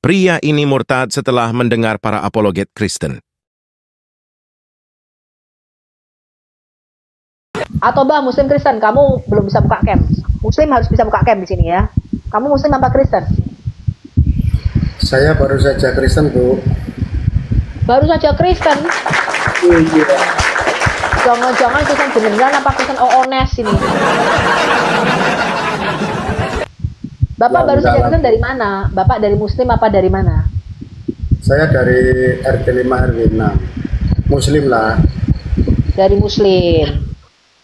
Pria ini murtad setelah mendengar para apologet Kristen. Atau Mbak Muslim Kristen, kamu belum bisa buka camp. Muslim harus bisa buka camp di sini ya. Kamu Muslim apa Kristen? Saya baru saja Kristen, Bu. Baru saja Kristen? Iya. Jangan-jangan Kristen beneran apa Kristen oones ini? Bapak baru saja Kristen dari mana? Bapak dari Muslim apa dari mana? Saya dari RT 5 RW 6. Muslim lah. Dari Muslim.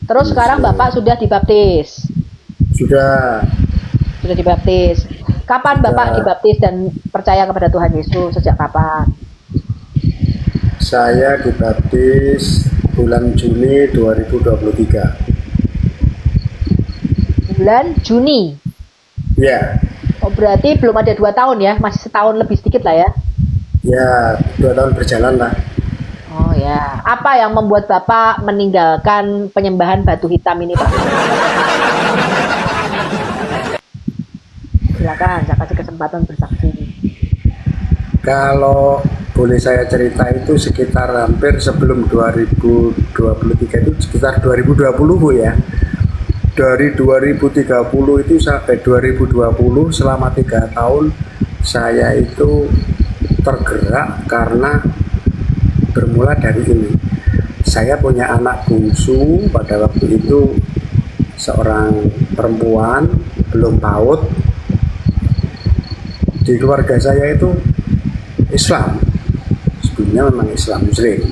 Terus sekarang Bapak sudah dibaptis? Sudah Dibaptis. Kapan Bapak dibaptis dan percaya kepada Tuhan Yesus? Sejak kapan? Saya dibaptis bulan Juni 2023. Bulan Juni? Ya. Oh berarti belum ada 2 tahun ya? Masih setahun lebih sedikit lah ya? Ya, 2 tahun berjalan lah. Oh ya, apa yang membuat Bapak meninggalkan penyembahan batu hitam ini, Pak? Silakan, saya kasih kesempatan bersaksi. Kalau boleh saya cerita itu sekitar hampir sebelum 2023 itu sekitar 2020, Bu ya. Dari 2030 itu sampai 2020 selama 3 tahun saya itu tergerak karena bermula dari ini. Saya punya anak bungsu pada waktu itu, seorang perempuan belum PAUD. Di keluarga saya itu Islam, sebelumnya memang Islam Muslim.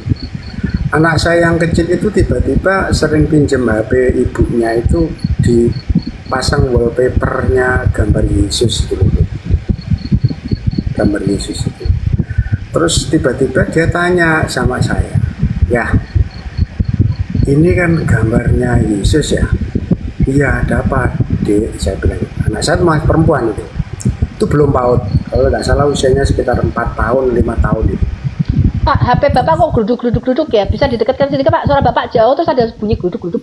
Anak saya yang kecil itu tiba-tiba sering pinjam HP ibunya, itu dipasang wallpapernya gambar Yesus itu, gambar Yesus itu. Terus tiba-tiba dia tanya sama saya, ya ini kan gambarnya Yesus ya? Iya, ada apa, Dek? Saya bilang, anak saya masih perempuan itu belum PAUD, kalau nggak salah usianya sekitar 4 tahun, 5 tahun itu. Pak, HP Bapak kok gluduk-gluduk ya? Bisa didekatkan sini Pak, suara Bapak jauh terus ada bunyi gluduk-gluduk,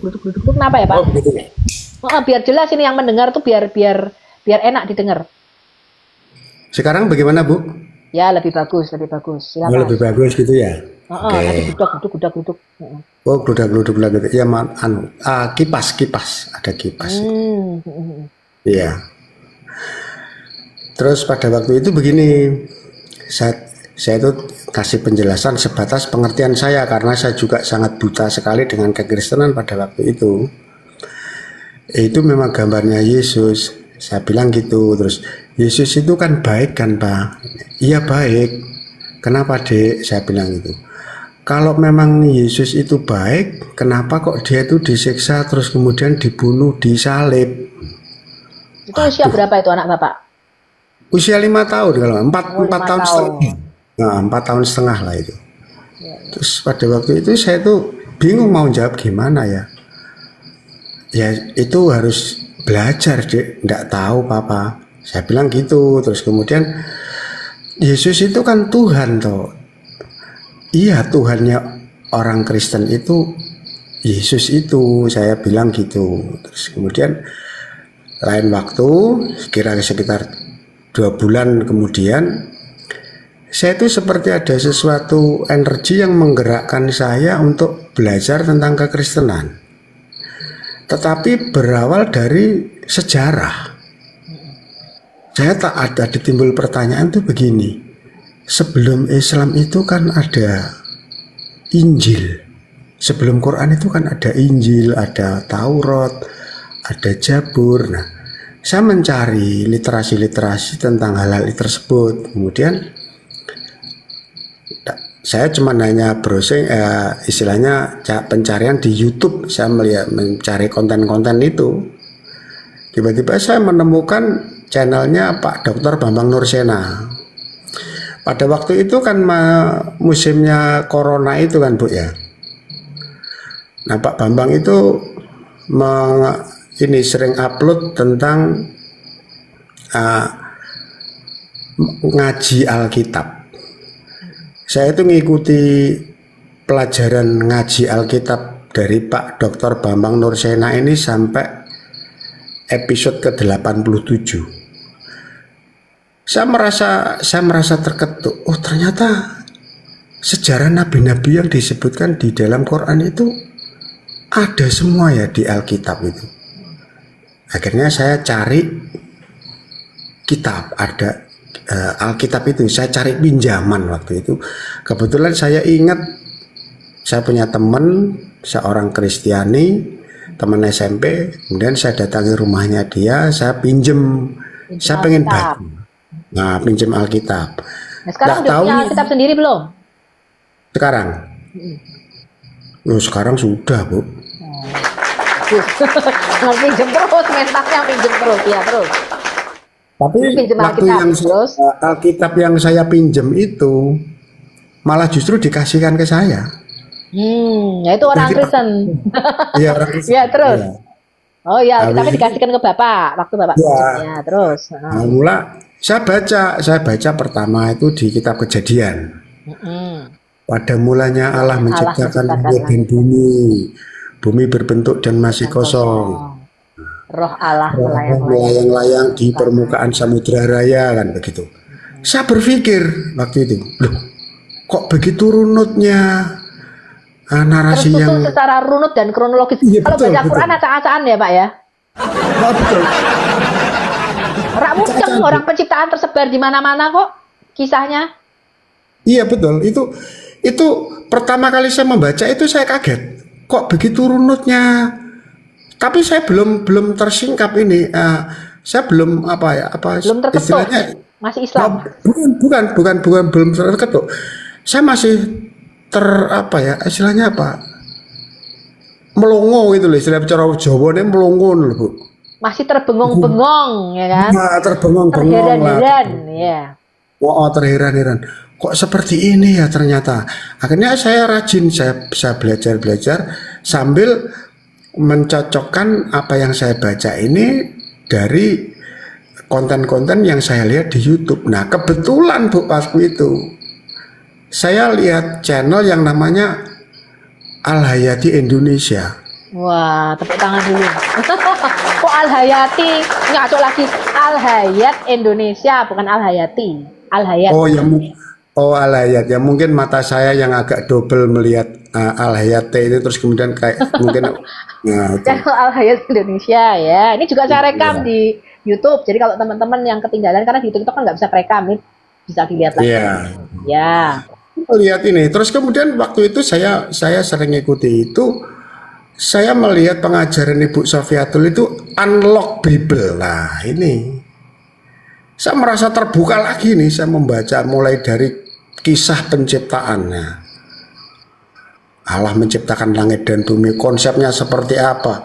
kenapa ya Pak? Oh begitu ya? Oh, biar jelas ini yang mendengar tuh biar enak didengar. Sekarang bagaimana, Bu? Ya lebih bagus. Silakan. Oh, lebih bagus gitu ya? Oke. Tadi gluduk. Oh, gluduk gitu. Ya, kipas, ada kipas. Iya. Terus pada waktu itu begini, saya itu kasih penjelasan sebatas pengertian saya karena saya juga sangat buta sekali dengan kekristenan pada waktu itu. Itu memang gambarnya Yesus. Saya bilang gitu. Terus Yesus itu kan baik kan, Pak? Iya baik. Kenapa, Dek? Saya bilang gitu. Kalau memang Yesus itu baik, kenapa kok dia itu disiksa terus kemudian dibunuh, disalib? Itu usia berapa itu anak Bapak? Usia 5 tahun kalau 4 tahun setengah. Nah, 4 tahun setengah lah itu. Ya. Terus pada waktu itu saya tuh bingung mau jawab gimana ya. Ya itu harus belajar, Dek. Nggak tahu Papa. Saya bilang gitu. Terus kemudian Yesus itu kan Tuhan toh. Iya, Tuhannya orang Kristen itu Yesus itu, saya bilang gitu. Terus kemudian lain waktu, kira-kira sekitar 2 bulan kemudian, saya itu seperti ada sesuatu energi yang menggerakkan saya untuk belajar tentang kekristenan. Tetapi berawal dari sejarah. Saya tak ada ditimbul pertanyaan tuh begini. Sebelum Islam itu kan ada Injil. Sebelum Quran itu kan ada Injil, ada Taurat, ada Zabur. Nah, saya mencari literasi-literasi tentang hal-hal tersebut. Kemudian saya cuma nanya browsing, istilahnya pencarian di YouTube. Saya mencari konten-konten itu. Tiba-tiba saya menemukan channelnya Pak Dr. Bambang Nursena. Pada waktu itu kan musimnya corona itu kan, Bu ya. Nah, Pak Bambang itu ini sering upload tentang ngaji Alkitab. Saya itu ngikuti pelajaran ngaji Alkitab dari Pak Dr. Bambang Nursena ini sampai episode ke-87. saya merasa terketuk. Oh, ternyata sejarah nabi-nabi yang disebutkan di dalam Quran itu ada semua ya di Alkitab itu. Akhirnya saya cari kitab, ada Alkitab itu, saya cari pinjaman waktu itu. Kebetulan saya ingat saya punya teman seorang Kristiani, teman SMP, kemudian saya datangi rumahnya dia, saya pinjem, saya pengen baca. Nah, pinjem Alkitab. Nah, sekarang udah punya Alkitab sendiri belum? Sekarang? Oh, sekarang sudah, Bu. Pinjem terus, mentalnya pinjem terus, ya terus. Tapi waktu yang Alkitab yang saya pinjem itu malah justru dikasihkan ke saya. Ya itu orang Kristen. Iya, orang Kristen. Ya terus. Ya. Oh ya, Alkitabnya Habis dikasihkan ke Bapak waktu Bapak. Ya terus. Nah, mula saya baca pertama itu di kitab Kejadian. Pada mulanya Allah menciptakan langit dan bumi. Bumi berbentuk dan masih kosong. Roh Allah melayang-layang di permukaan samudra raya, kan begitu. Saya berpikir waktu itu, loh, kok begitu runutnya narasi yang secara runut dan kronologis. Iya, kalau baca Quran acak-acakan ya, Pak ya. Betul. Orang penciptaan tersebar di mana-mana kok kisahnya. Iya, betul. Itu pertama kali saya membaca itu saya kaget. Kok begitu runutnya? Tapi saya belum tersingkap ini. Saya belum belum terketuk. Masih Islam. Bukan belum terketuk. Saya masih istilahnya apa? Melongo gitu loh, istilah cara Jawane melongo loh, Bu. Masih terbengong-bengong ya kan? Nah, terbengong-bengong lah. Terheran-heran, ya. Oh, terheran-heran. Kok seperti ini ya ternyata. Akhirnya saya rajin, saya belajar sambil mencocokkan apa yang saya baca ini dari konten-konten yang saya lihat di YouTube. Nah, kebetulan Bu, waktu itu saya lihat channel yang namanya Al Hayati Indonesia. Wah, tepuk tangan dulu. Kok Al Hayati? Ngaco lagi. Al Hayat Indonesia, bukan Al Hayati. Al Hayat. Al Hayat. Ya mungkin mata saya yang agak double melihat Al Hayat itu, terus kemudian kayak mungkin channel Al Hayat Indonesia ya. Ini juga saya rekam di YouTube. Jadi kalau teman-teman yang ketinggalan, karena di TikTok kan nggak bisa rekam, nih bisa dilihat lagi. Iya. Ya. Lihat ini. Terus kemudian waktu itu saya sering ikuti itu. Saya melihat pengajaran Ibu Sofiatul itu unlock Bible. Nah, ini saya merasa terbuka lagi nih. Saya membaca mulai dari kisah penciptaannya. Allah menciptakan langit dan bumi, konsepnya seperti apa.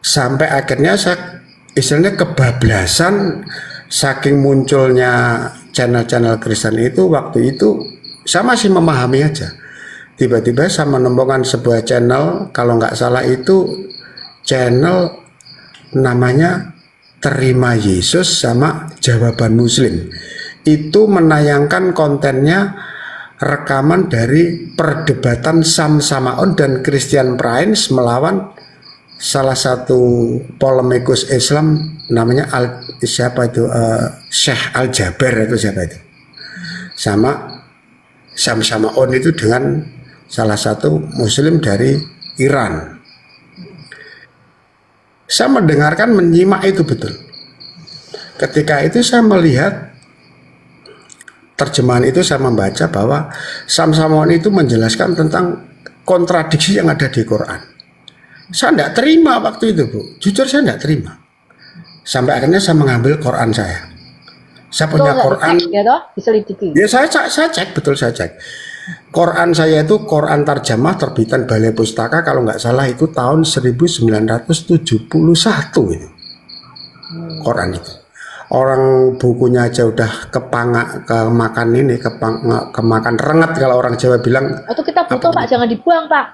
Sampai akhirnya saya istilahnya kebablasan saking munculnya channel-channel Kristen itu. Waktu itu saya masih memahami aja. Tiba-tiba saya menemukan sebuah channel, kalau nggak salah itu channel namanya Terima Yesus sama Jawaban Muslim. Itu menayangkan kontennya rekaman dari perdebatan Sam Samaon dan Christian Prince melawan salah satu polemikus Islam namanya Syekh Al-Jaber itu siapa itu. Sama Sam Samaon itu dengan salah satu muslim dari Iran. Saya mendengarkan, menyimak itu betul. Ketika itu saya melihat terjemahan itu, saya membaca bahwa Sam Samaon itu menjelaskan tentang kontradiksi yang ada di Quran. Saya tidak terima waktu itu, Bu. Jujur saya tidak terima. Sampai akhirnya saya mengambil Quran saya. Saya punya Quran. Ya, saya cek, betul saya cek. Quran saya itu Quran Tarjamah terbitan Balai Pustaka, kalau nggak salah itu tahun 1971 itu. Quran itu. Orang bukunya aja udah kemakan renget kalau orang Jawa bilang. Itu kita butuh, Pak, jangan dibuang, Pak.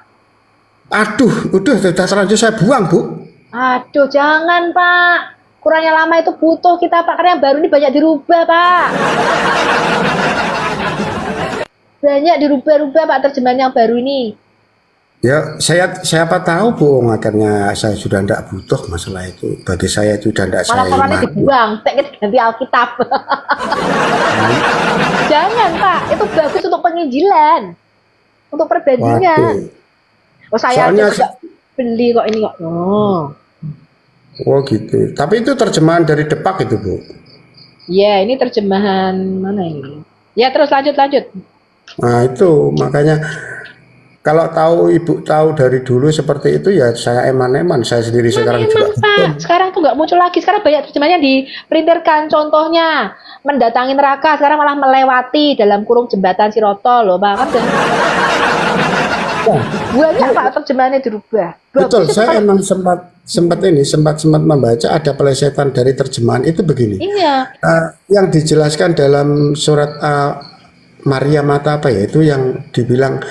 Aduh, udah terlanjur saya buang, Bu. Aduh, jangan, Pak. Quran yang lama itu butuh kita, Pak, karena yang baru ini banyak dirubah, Pak. Banyak dirubah-rubah, Pak, terjemahan yang baru ini. Ya, siapa tahu bohong akhirnya saya sudah tidak butuh masalah itu. Bagi saya itu sudah tidak Malah saya Qurannya imani. dibuang, saya ganti Alkitab. Jangan Pak, itu bagus untuk penginjilan, untuk perbandingan. Waduh. Oh saya Soalnya aja juga beli kok ini kok. oh gitu. Tapi itu terjemahan dari Depak itu, Bu. Ya, ini terjemahan mana ini? Ya, terus lanjut. Nah, itu makanya kalau tahu Ibu tahu dari dulu seperti itu ya saya eman-eman. Saya sendiri sekarang juga. Pak, sekarang tuh nggak muncul lagi. Sekarang banyak terjemahannya diprinterkan. Contohnya, mendatangi neraka. Sekarang malah melewati dalam kurung jembatan Sirotol loh, Pak. Kan banyak Pak terjemahannya dirubah. Betul, saya emang sempat membaca ada pelesetan dari terjemahan itu begini. Iya. Yang dijelaskan dalam surat Maryam apa ya itu yang dibilang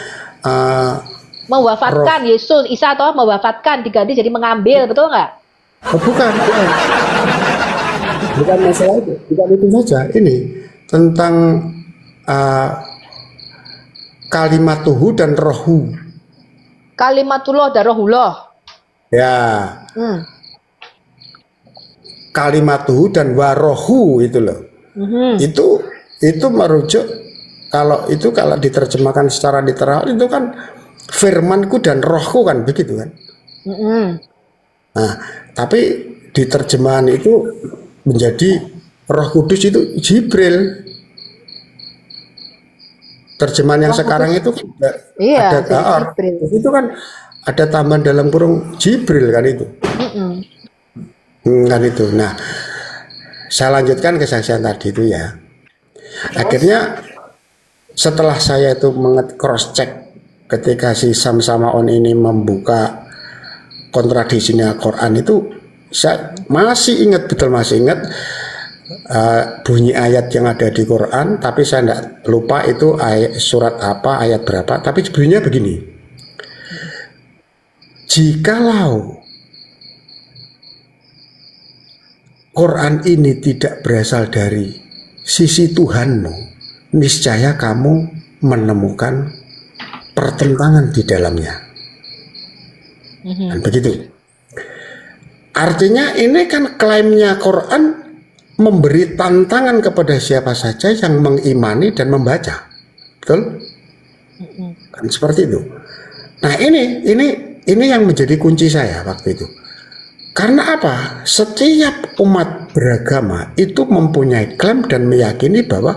Mewafatkan Yesus, Isa atau mewafatkan diganti jadi mengambil, betul nggak? oh, bukan masalah itu, bukan itu saja. Ini tentang kalimatuhu dan rohu. Kalimatullah dan rohullah. Ya. Kalimatuhu dan warohu itu loh. Itu merujuk kalau diterjemahkan secara literal itu kan firmanku dan rohku kan begitu kan. Nah, tapi di terjemahan itu menjadi Roh Kudus itu Jibril. Terjemahan yang Roh sekarang Kudus. itu Iya, ada Jibril. itu kan ada tambahan dalam kurung Jibril kan itu. Kan itu. Nah, saya lanjutkan kesaksian tadi itu ya. Akhirnya setelah saya itu cross check ketika si Sam Samaon ini membuka kontradisinya Quran itu, saya masih ingat bunyi ayat yang ada di Quran, tapi saya tidak lupa itu ayat surat apa, ayat berapa, tapi bunyinya begini. Jikalau Quran ini tidak berasal dari sisi Tuhanmu, niscaya kamu menemukan pertentangan di dalamnya. Dan begitu. Artinya ini kan klaimnya Quran memberi tantangan kepada siapa saja yang mengimani dan membaca. Betul? Kan seperti itu. Nah, ini yang menjadi kunci saya waktu itu. Karena apa? Setiap umat beragama itu mempunyai klaim dan meyakini bahwa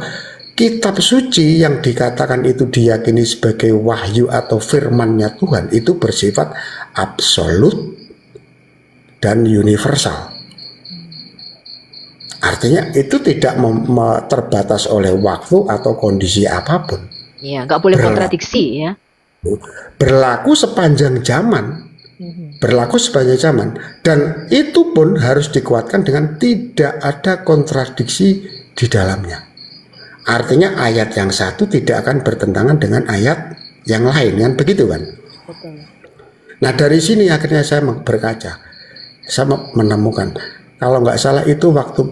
kitab suci yang dikatakan itu diyakini sebagai wahyu atau firman-Nya Tuhan itu bersifat absolut dan universal. Artinya itu tidak terbatas oleh waktu atau kondisi apapun. Iya, nggak boleh kontradiksi ya. Berlaku sepanjang zaman. Dan itu pun harus dikuatkan dengan tidak ada kontradiksi di dalamnya. Artinya ayat yang satu tidak akan bertentangan dengan ayat yang lain, kan begitu kan? Betul. Nah dari sini akhirnya saya berkaca, saya menemukan kalau nggak salah itu waktu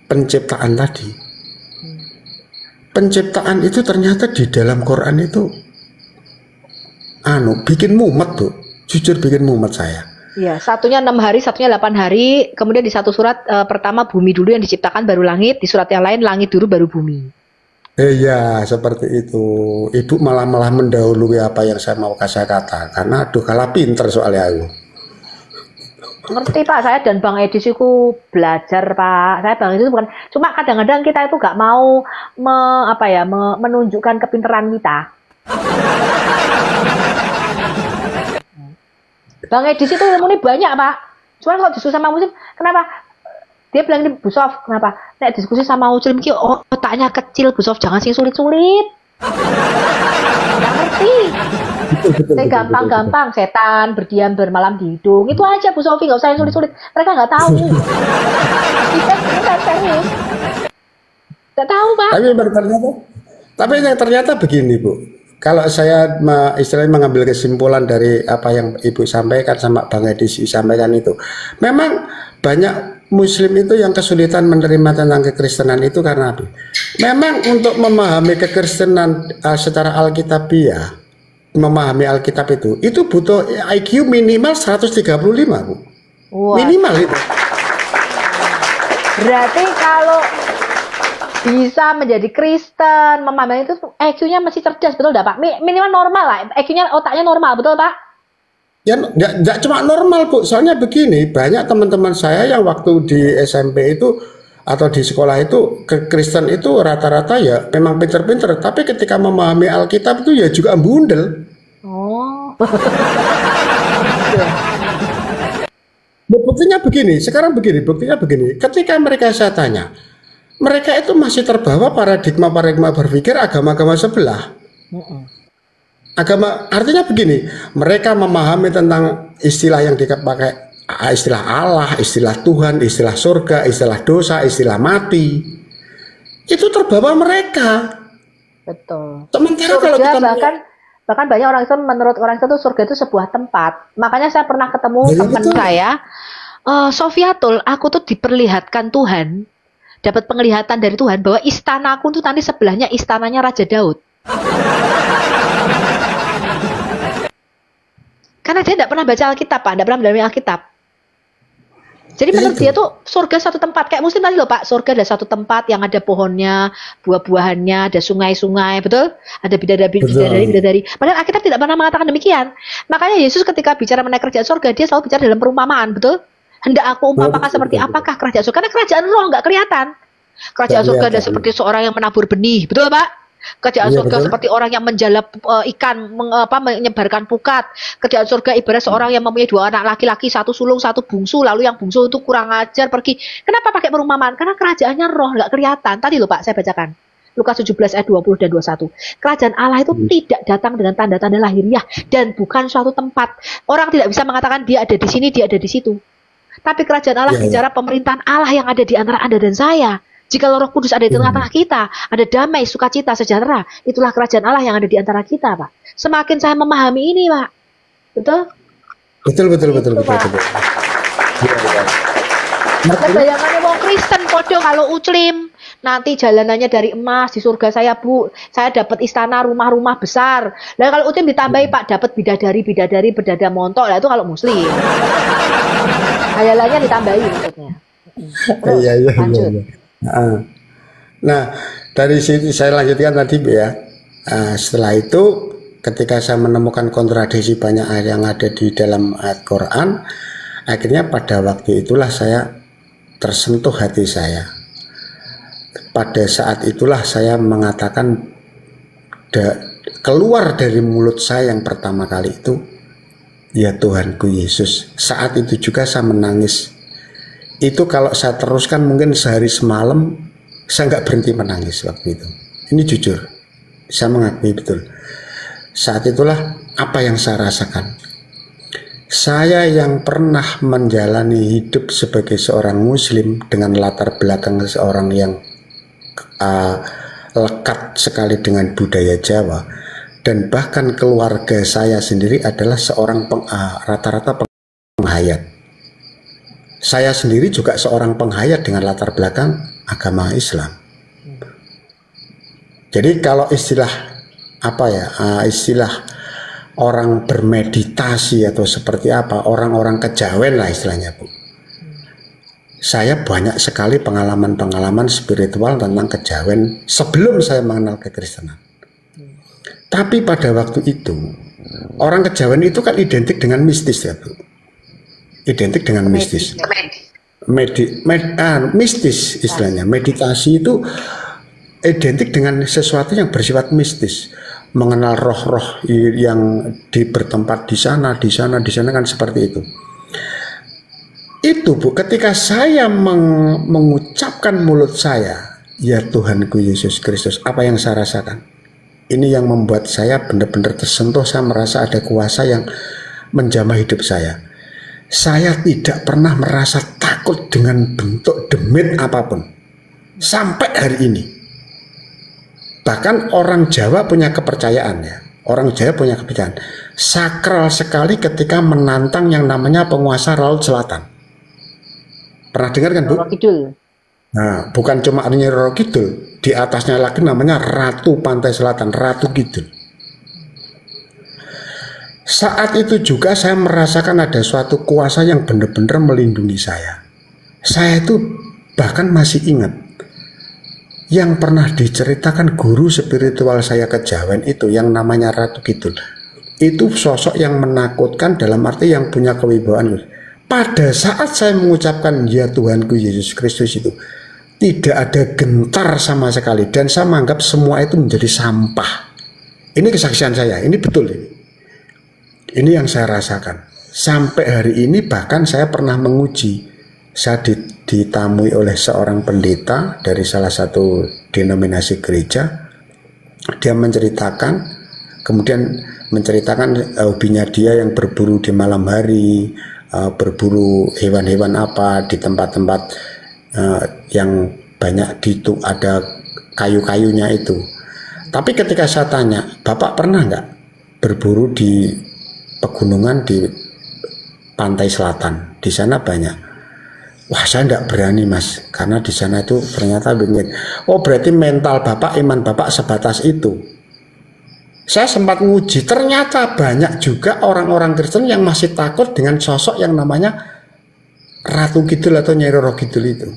penciptaan tadi, penciptaan itu ternyata di dalam Quran itu, bikin mumet tuh, jujur bikin mumet saya. Iya, satunya 6 hari, satunya 8 hari. Kemudian di satu surat pertama bumi dulu yang diciptakan baru langit, di surat yang lain langit dulu baru bumi. Iya, seperti itu. Ibu malah mendahului apa yang saya mau kasih kata, karena aduh kalah pinter soalnya aku. Ngerti Pak, saya dan Bang Edis itu belajar Pak. Saya Bang Edis bukan, cuma kadang-kadang kita itu nggak mau menunjukkan kepinteran kita. Bang Edis itu ilmunya banyak Pak. Cuman kalau diskusi sama Muslim, kenapa? Dia bilang ini Bu Sof, kenapa? Nek diskusi sama Muslim ki otaknya kecil Bu Sof, jangan sing sulit-sulit. Nggak ngerti. Saya gampang-gampang setan berdiam bermalam di hidung. Itu aja Bu Sofi, nggak usah yang sulit-sulit. Mereka nggak tahu. Kita serius. Nggak tahu Pak. Tapi ternyata begini Bu. Kalau saya istilahnya mengambil kesimpulan dari apa yang Ibu sampaikan sama Bang Edisi sampaikan itu, memang banyak Muslim itu yang kesulitan menerima tentang kekristenan itu karena apa? Memang untuk memahami kekristenan secara alkitabiah memahami Alkitab itu butuh IQ minimal 135, Bu. Wah. Minimal itu. Berarti kalau bisa menjadi Kristen, memahami itu IQ-nya masih cerdas, betul enggak, Pak? Minimal normal lah, IQ-nya, otaknya normal, betul, Pak? Ya, enggak cuma normal, Bu. Soalnya begini, banyak teman-teman saya yang waktu di SMP itu atau di sekolah itu ke Kristen itu rata-rata ya memang pinter-pinter, tapi ketika memahami Alkitab itu ya juga bundel. Oh. Buktinya begini, buktinya begini. Ketika mereka saya tanya, mereka itu masih terbawa paradigma berpikir agama-agama sebelah. Agama artinya begini, mereka memahami tentang istilah yang dipakai, istilah Allah, istilah Tuhan, istilah surga, istilah dosa, istilah mati. Itu terbawa mereka. Betul. Sementara surga, kalau kita bahkan banyak orang Islam, menurut orang Islam itu surga itu sebuah tempat. Makanya saya pernah ketemu teman saya, Sofiatul, aku tuh diperlihatkan Tuhan, dapat penglihatan dari Tuhan bahwa istanaku tuh nanti sebelahnya istananya Raja Daud. Karena dia tidak pernah baca Alkitab, Pak, tidak pernah mendalami Alkitab. Jadi menurut dia tuh surga satu tempat, kayak Muslim tadi loh, Pak, surga ada satu tempat yang ada pohonnya, buah-buahannya, ada sungai-sungai, betul? Ada bidadari. Padahal Alkitab tidak pernah mengatakan demikian. Makanya Yesus ketika bicara mengenai kerajaan surga, dia selalu bicara dalam perumpamaan, betul? Hendak aku umpamakan seperti apakah kerajaan surga? Karena kerajaan roh nggak kelihatan. Kerajaan surga ada seperti seorang yang menabur benih, betul, Pak? Kerajaan surga seperti orang yang menjalap ikan, menyebarkan pukat. Kerajaan surga ibarat seorang yang mempunyai 2 anak laki-laki, 1 sulung, 1 bungsu, lalu yang bungsu itu kurang ajar pergi. Kenapa pakai perumpamaan? Karena kerajaannya roh, nggak kelihatan. Tadi loh, Pak, saya bacakan. Lukas 17 ayat 20 dan 21. Kerajaan Allah itu tidak datang dengan tanda-tanda lahiriah dan bukan suatu tempat. Orang tidak bisa mengatakan dia ada di sini, dia ada di situ. Tapi kerajaan Allah bicara pemerintahan Allah yang ada di antara Anda dan saya. Jika Roh Kudus ada di tengah-tengah kita, ada damai, sukacita, sejahtera, itulah kerajaan Allah yang ada di antara kita, Pak. Semakin saya memahami ini, Pak. Betul? Betul. Bayangannya mau Kristen podo kalau Uclim, nanti jalanannya dari emas di surga saya, Bu. Saya dapat istana, rumah-rumah besar. Lah kalau Uclim ditambahi, Pak, dapat bidadari, berdada montok. Lah itu kalau Muslim. Hayalannya ditambahi maksudnya. Iya. Nah, dari situ saya lanjutkan tadi, Bu, ya. Setelah itu ketika saya menemukan kontradiksi banyak ayat yang ada di dalam ayat Quran, akhirnya pada waktu itulah saya tersentuh hati saya. Pada saat itulah saya mengatakan, keluar dari mulut saya yang pertama kali itu, ya Tuhanku Yesus. Saat itu juga saya menangis. Itu kalau saya teruskan mungkin sehari semalam saya nggak berhenti menangis waktu itu. Ini jujur, saya mengakui betul. Saat itulah apa yang saya rasakan. Saya yang pernah menjalani hidup sebagai seorang Muslim dengan latar belakang seorang yang lekat sekali dengan budaya Jawa, dan bahkan keluarga saya sendiri adalah seorang rata-rata penghayat. Saya sendiri juga seorang penghayat dengan latar belakang agama Islam. Jadi kalau istilah istilah orang bermeditasi atau seperti apa, orang-orang kejawen lah istilahnya, Bu. Saya banyak sekali pengalaman-pengalaman spiritual tentang kejawen sebelum saya mengenal kekristenan. Tapi pada waktu itu orang kejawen itu kan identik dengan mistis, ya, Bu. Identik dengan mistis. Mistis istilahnya. Meditasi itu identik dengan sesuatu yang bersifat mistis. Mengenal roh-roh yang bertempat di sana kan seperti itu. Itu, Bu, ketika saya mengucapkan mulut saya, ya Tuhanku Yesus Kristus, apa yang saya rasakan? Ini yang membuat saya benar-benar tersentuh. Saya merasa ada kuasa yang menjamah hidup saya. Saya tidak pernah merasa takut dengan bentuk demit apapun sampai hari ini. Bahkan orang Jawa punya kepercayaan, ya. Orang Jawa punya kepercayaan sakral sekali ketika menantang yang namanya penguasa Laut Selatan. Pernah dengar kan, Bu? Roro Kidul. Nah, bukan cuma artinya Roro Kidul, di atasnya lagi namanya Ratu Pantai Selatan, Ratu Kidul. Saat itu juga saya merasakan ada suatu kuasa yang benar-benar melindungi saya. Saya itu bahkan masih ingat yang pernah diceritakan guru spiritual saya kejawen itu yang namanya Ratu Kidul. Itu sosok yang menakutkan dalam arti yang punya kewibawaan. Pada saat saya mengucapkan ya Tuhanku Yesus Kristus itu, tidak ada gentar sama sekali, dan saya menganggap semua itu menjadi sampah. Ini kesaksian saya, ini betul ini. Ini yang saya rasakan. Sampai hari ini bahkan saya pernah menguji. Saya ditamui oleh seorang pendeta dari salah satu denominasi gereja. Dia menceritakan, kemudian menceritakan hobinya dia yang berburu di malam hari, berburu hewan-hewan apa di tempat-tempat yang banyak gitu ada kayu-kayunya itu. Tapi ketika saya tanya, Bapak pernah nggak berburu di pegunungan di pantai selatan? Di sana banyak. Wah, saya nggak berani Mas, karena di sana itu ternyata begini. Oh, berarti mental Bapak, iman Bapak sebatas itu. Saya sempat nguji, ternyata banyak juga orang-orang Kristen yang masih takut dengan sosok yang namanya Ratu Kidul atau Nyai Roro Kidul itu.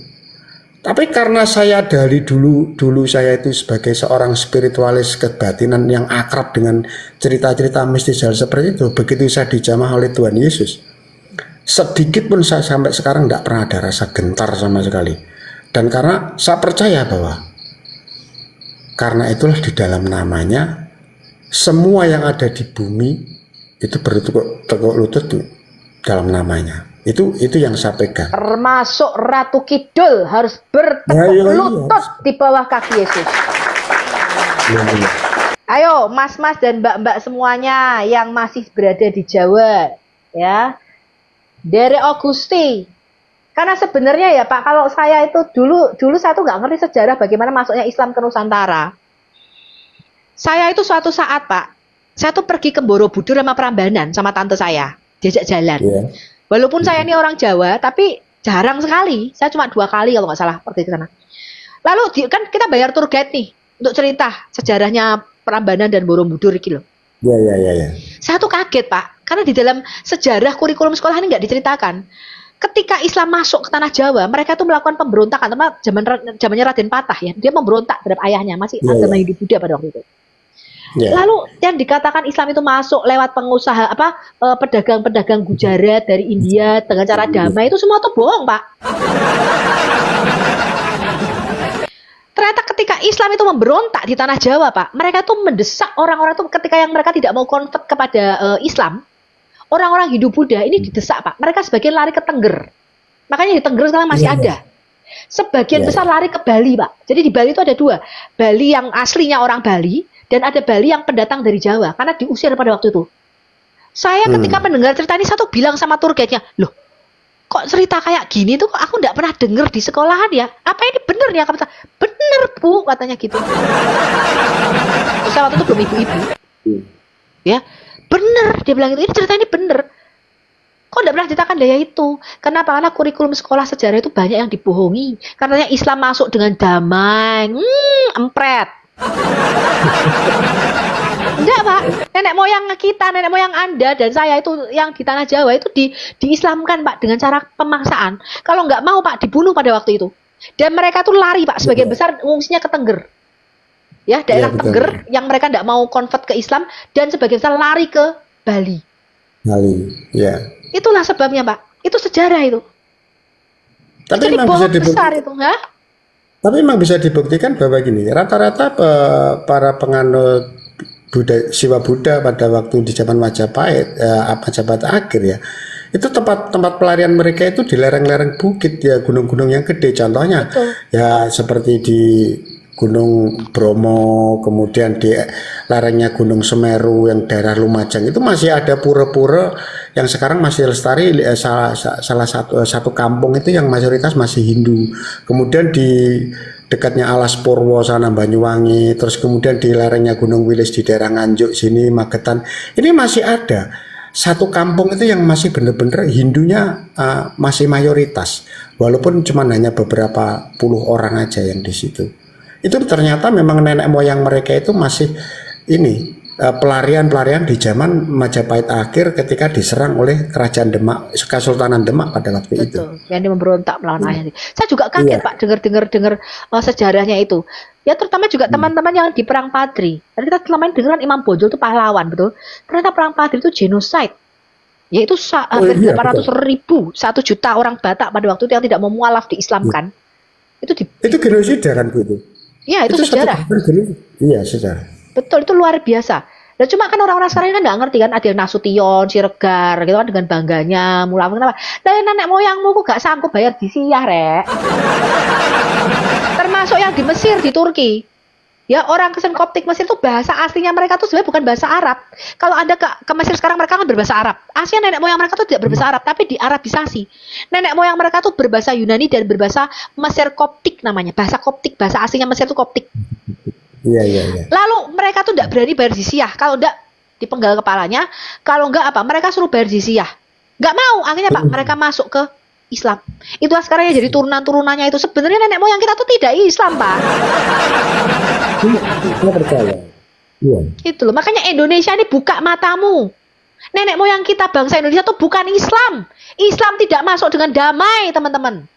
Tapi karena saya dari dulu saya itu sebagai seorang spiritualis kebatinan yang akrab dengan cerita-cerita mistis hal seperti itu, begitu saya dijamah oleh Tuhan Yesus, sedikit pun saya sampai sekarang tidak pernah ada rasa gentar sama sekali. Dan karena saya percaya bahwa karena itulah di dalam namanya semua yang ada di bumi itu bertekuk lutut dalam namanya. Itu yang saya pegang. Termasuk Ratu Kidul harus bertekuk lutut di bawah kaki Yesus. Ayo mas-mas dan mbak-mbak semuanya yang masih berada di Jawa, ya, dari Augusti. Karena sebenarnya ya Pak, kalau saya itu dulu saya tuh nggak ngerti sejarah bagaimana masuknya Islam ke Nusantara. Saya itu suatu saat Pak, saya tuh pergi ke Borobudur sama Prambanan sama tante saya, diajak jalan. Yeah. Walaupun saya ini orang Jawa, tapi jarang sekali. Saya cuma 2 kali kalau nggak salah pergi ke sana. Lalu kan kita bayar tour guide nih untuk cerita sejarahnya Prambanan dan Borobudur gitu loh. Iya. Saya tuh kaget Pak, karena di dalam sejarah kurikulum sekolah ini nggak diceritakan. Ketika Islam masuk ke tanah Jawa, mereka tuh melakukan pemberontakan. Zamannya Raden Patah ya, dia memberontak terhadap ayahnya, masih agama Hindu Buddha pada waktu itu. Lalu yang dikatakan Islam itu masuk lewat pengusaha pedagang-pedagang Gujarat dari India dengan cara damai, itu semua tuh bohong Pak. Ternyata ketika Islam itu memberontak di tanah Jawa Pak, mereka tuh mendesak orang-orang tuh ketika yang mereka tidak mau convert kepada Islam, orang-orang Hindu Buddha ini didesak Pak. Mereka sebagian lari ke Tengger. Makanya di Tengger sekarang masih ada. Sebagian besar lari ke Bali Pak. Jadi di Bali itu ada 2. Bali yang aslinya orang Bali, dan ada Bali yang pendatang dari Jawa, karena diusir pada waktu itu. Saya ketika mendengar cerita ini, saya tuh bilang sama tour guide-nya, loh, kok cerita kayak gini tuh aku nggak pernah dengar di sekolahan ya? Apa ini bener ya? Bener Bu, katanya gitu. Terus waktu itu belum ibu-ibu. Ya, bener, dia bilang itu, ini cerita ini bener. Kok nggak pernah ceritakan daya itu? Kenapa? Karena kurikulum sekolah sejarah itu banyak yang dibohongi. Katanya Islam masuk dengan damai, empret. Enggak Pak, nenek moyang kita, nenek moyang Anda dan saya itu yang di tanah Jawa itu diislamkan Pak dengan cara pemaksaan. Kalau nggak mau Pak dibunuh pada waktu itu. Dan mereka tuh lari Pak, sebagian besar ngungsinya ke Tengger. Ya, daerah Tengger yang mereka nggak mau convert ke Islam, dan sebagian besar lari ke Bali. Ya. Itulah sebabnya Pak, itu sejarah itu. Tapi itu memang bisa besar itu, ha? Tapi memang bisa dibuktikan bahwa gini, rata-rata para penganut Buddha, Siwa Buddha pada waktu di zaman Majapahit, Majapahit akhir ya, itu tempat pelarian mereka itu di lereng-lereng bukit ya, gunung-gunung yang gede. Contohnya ya seperti di Gunung Bromo, kemudian di lerengnya Gunung Semeru yang daerah Lumajang itu masih ada pura-pura yang sekarang masih lestari. Salah satu kampung itu yang mayoritas masih Hindu. Kemudian di dekatnya Alas Purwo sana Banyuwangi, terus kemudian di lerengnya Gunung Wilis di daerah Nganjuk sini Magetan, ini masih ada satu kampung itu yang masih benar-benar Hindunya masih mayoritas, walaupun cuma hanya beberapa puluh orang aja yang di situ. Itu ternyata memang nenek moyang mereka itu masih ini pelarian-pelarian di zaman Majapahit akhir ketika diserang oleh kerajaan Demak, Kesultanan Demak pada waktu itu. Betul, yang dia memberontak melawan ayahnya. Saya juga kaget Pak dengar sejarahnya itu. Ya terutama juga teman-teman yang di Perang Padri. Dan kita selama ini dengar Imam Bonjol itu pahlawan, betul. Ternyata Perang Padri itu genocide. Yaitu hampir 800.000, 1 juta orang Batak pada waktu itu yang tidak mau mualaf diislamkan. Itu genosida kan Bu itu? Iya, itu sejarah. Iya, sejarah. Betul, itu luar biasa. Dan cuma kan orang-orang sekarang kan nggak ngerti kan, ada Nasution, Siregar, gitu kan dengan bangganya, mulai kenapa? Dari nenek moyangmu kok gak sanggup bayar jizyah, Rek. Termasuk yang di Mesir, di Turki. Ya, orang Kristen Koptik Mesir itu bahasa aslinya mereka tuh sebenarnya bukan bahasa Arab. Kalau Anda ke Mesir sekarang mereka kan berbahasa Arab. Aslinya nenek moyang mereka tuh tidak berbahasa Arab, tapi di Arabisasi. Nenek moyang mereka tuh berbahasa Yunani dan berbahasa Mesir Koptik namanya. Bahasa Koptik, bahasa aslinya Mesir itu Koptik. Iya. Lalu mereka tuh tidak berani bayar jizyah. Kalau tidak dipenggal kepalanya, kalau enggak apa? Mereka suruh bayar jizyah. Nggak mau, akhirnya Pak, mereka masuk ke Islam. Itulah sekarang ya jadi turunan-turunannya itu. Sebenarnya nenek moyang kita tuh tidak Islam, Pak. Saya percaya. Iya. Itu loh, makanya Indonesia ini buka matamu. Nenek moyang kita bangsa Indonesia tuh bukan Islam. Islam tidak masuk dengan damai, teman-teman.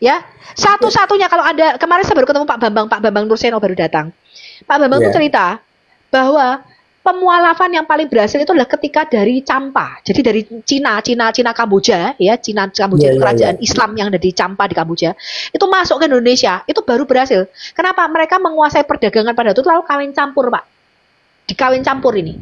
Ya, satu-satunya kalau ada, kemarin saya baru ketemu Pak Bambang Nurseno baru datang. Pak Bambang itu cerita bahwa pemualafan yang paling berhasil itu adalah ketika dari Champa. Jadi dari Cina Kamboja, ya, Kamboja kerajaan Islam yang ada di Champa di Kamboja, itu masuk ke Indonesia, itu baru berhasil. Kenapa? Mereka menguasai perdagangan pada itu lalu kawin campur, Pak. Dikawin campur ini.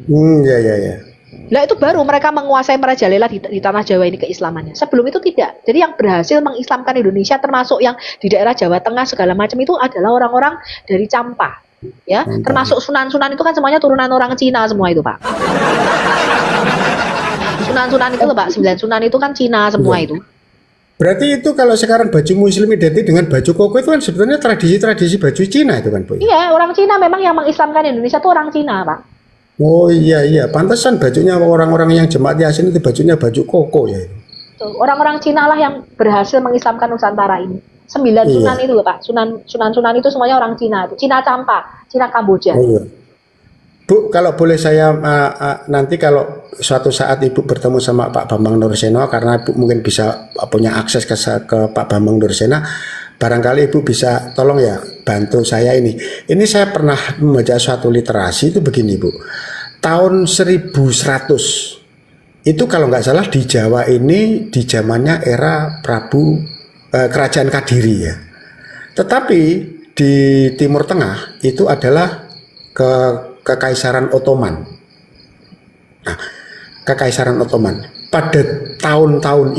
Iya. Nah itu baru mereka menguasai merajalela di tanah Jawa ini keislamannya. Sebelum itu tidak. Jadi yang berhasil mengislamkan Indonesia termasuk yang di daerah Jawa Tengah segala macam itu adalah orang-orang dari Champa. Ya, termasuk Sunan-Sunan itu kan semuanya turunan orang Cina semua itu, Pak. Sunan-Sunan itu loh, Pak. 9 Sunan itu kan Cina semua itu. Berarti itu kalau sekarang baju muslim identik dengan baju koko itu kan sebenarnya tradisi-tradisi baju Cina itu kan, Bu? Iya, orang Cina memang yang mengislamkan Indonesia itu orang Cina, Pak. Oh iya, pantesan bajunya orang-orang yang jemaat Yasin itu bajunya baju koko ya itu. Orang-orang Cina lah yang berhasil mengislamkan Nusantara ini. 9 Sunan itu loh, Pak. Sunan itu semuanya orang Cina itu. Cina Champa, Cina Kamboja. Oh, iya. Bu, kalau boleh saya nanti kalau suatu saat Ibu bertemu sama Pak Bambang Nurseno, karena Ibu mungkin bisa punya akses ke Pak Bambang Nurseno, barangkali Ibu bisa tolong ya bantu saya ini. Ini saya pernah membaca suatu literasi itu begini, Bu. Tahun 1100 itu kalau nggak salah di Jawa ini di zamannya era Kerajaan Kadiri ya. Tetapi di Timur Tengah itu adalah Kekaisaran Ottoman. Nah, Kekaisaran Ottoman pada tahun-tahun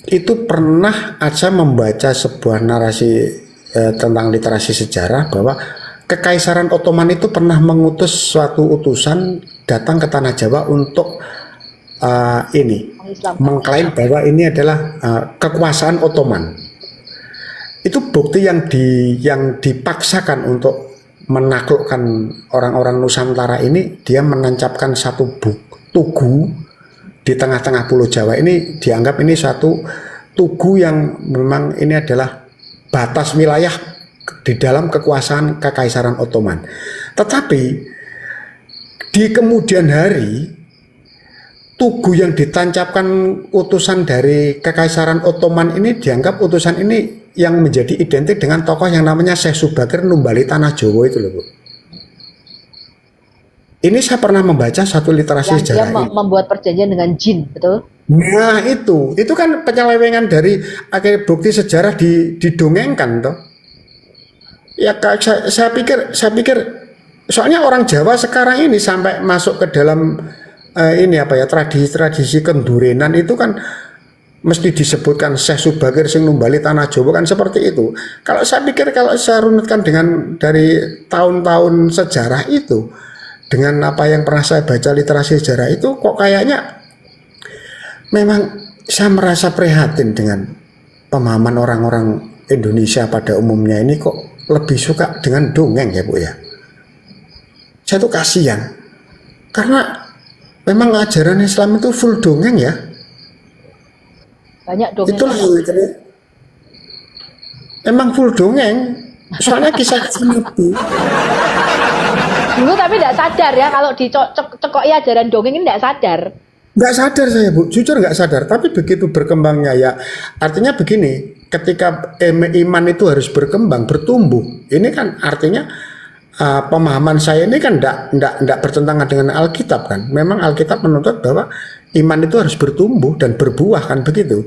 itu pernah aja membaca sebuah narasi tentang literasi sejarah bahwa Kekaisaran Ottoman itu pernah mengutus suatu utusan datang ke tanah Jawa untuk mengklaim bahwa ini adalah kekuasaan Ottoman. Itu bukti yang dipaksakan untuk menaklukkan orang-orang Nusantara ini. Dia menancapkan satu tugu di tengah-tengah Pulau Jawa ini, dianggap ini suatu tugu yang memang ini adalah batas wilayah di dalam kekuasaan Kekaisaran Ottoman. Tetapi di kemudian hari tugu yang ditancapkan utusan dari Kekaisaran Ottoman ini dianggap utusan ini yang menjadi identik dengan tokoh yang namanya Syekh Subakir Numbali Tanah Jawa itu loh, Bu. Ini saya pernah membaca satu literasi sejarah. Dia membuat perjanjian dengan jin, betul? Nah itu kan penyelewengan dari akhir bukti sejarah didongengkan toh. Ya saya pikir soalnya orang Jawa sekarang ini sampai masuk ke dalam tradisi kendurenan itu kan mesti disebutkan Syekh Subakir sing numbali tanah Jawa kan seperti itu. Kalau saya pikir kalau saya runutkan dengan dari tahun-tahun sejarah itu dengan apa yang pernah saya baca literasi sejarah itu kok kayaknya memang saya merasa prihatin dengan pemahaman orang-orang Indonesia pada umumnya ini kok lebih suka dengan dongeng ya Bu ya. Saya tuh kasihan karena memang ajaran Islam itu full dongeng ya. Banyak dongeng. Itulah emang full dongeng. Soalnya kisah Nabi. Dulu tapi tidak sadar ya kalau dicekoi ajaran dongeng ini tidak sadar. Nggak sadar saya, Bu, jujur nggak sadar. Tapi begitu berkembangnya ya, artinya begini, ketika iman itu harus berkembang, bertumbuh. Ini kan artinya pemahaman saya ini kan nggak bertentangan dengan Alkitab kan. Memang Alkitab menuntut bahwa iman itu harus bertumbuh dan berbuah kan begitu.